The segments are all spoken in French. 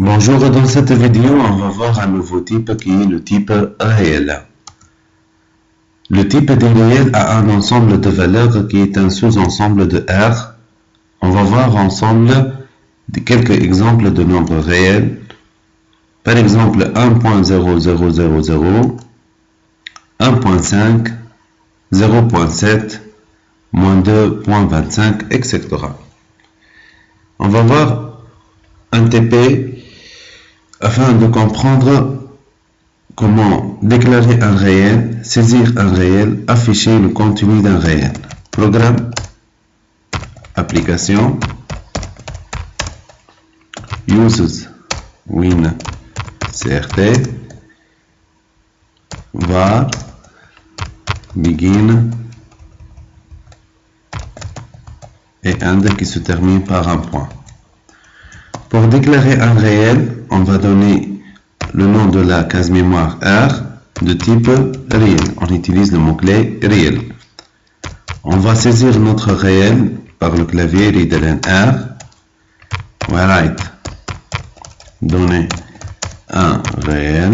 Bonjour, dans cette vidéo, on va voir un nouveau type qui est le type réel. Le type des réels a un ensemble de valeurs qui est un sous-ensemble de R. On va voir ensemble quelques exemples de nombres réels. Par exemple, 1.0000, 1.5, 0.7, moins 2.25, etc. On va voir un TP afin de comprendre comment déclarer un réel, saisir un réel, afficher le contenu d'un réel. Programme, application, uses win CRT, var begin et end qui se termine par un point. Pour déclarer un réel, on va donner le nom de la case mémoire R de type réel. On utilise le mot-clé réel. On va saisir notre réel par le clavier readln R. Write, donner un réel.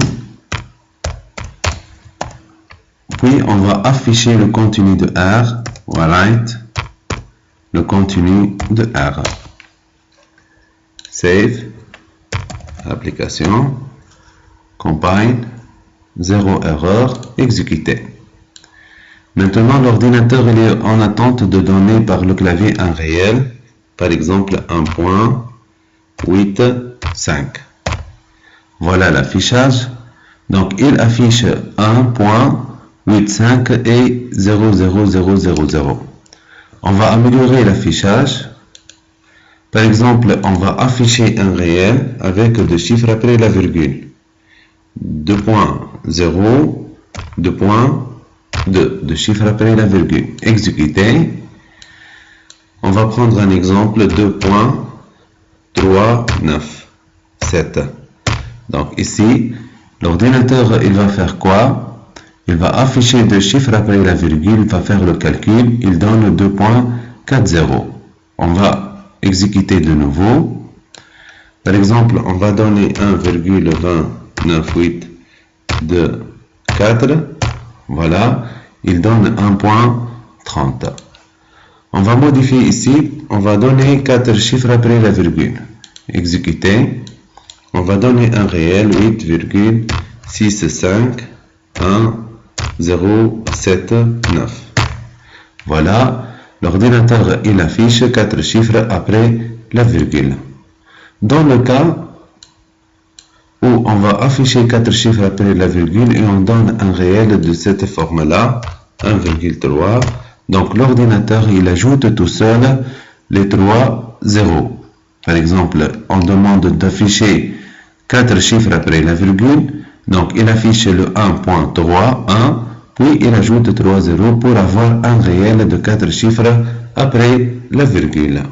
Puis on va afficher le contenu de R. Write, le contenu de R. Save, application, compile, 0 erreur, exécuter. Maintenant, l'ordinateur est en attente de donner par le clavier un réel, par exemple 1.85. Voilà l'affichage. Donc, il affiche 1.85 et 00000. On va améliorer l'affichage. Par exemple, on va afficher un réel avec deux chiffres après la virgule. 2.0, 2.2, deux chiffres après la virgule. Exécuter. On va prendre un exemple, 2.397. Donc ici, l'ordinateur, il va faire quoi? Il va afficher deux chiffres après la virgule, il va faire le calcul, il donne 2.40. On va exécuter de nouveau. Par exemple, on va donner 1,29824. Voilà, il donne 1.30. On va modifier ici, on va donner 4 chiffres après la virgule. Exécuter. On va donner un réel 8,651,079. Voilà. L'ordinateur, il affiche 4 chiffres après la virgule. Dans le cas où on va afficher 4 chiffres après la virgule et on donne un réel de cette forme-là, 1,3, donc l'ordinateur, il ajoute tout seul les 3 zéros. Par exemple, on demande d'afficher 4 chiffres après la virgule, donc il affiche le 1.31, puis il ajoute 3 zéros pour avoir un réel de 4 chiffres après la virgule.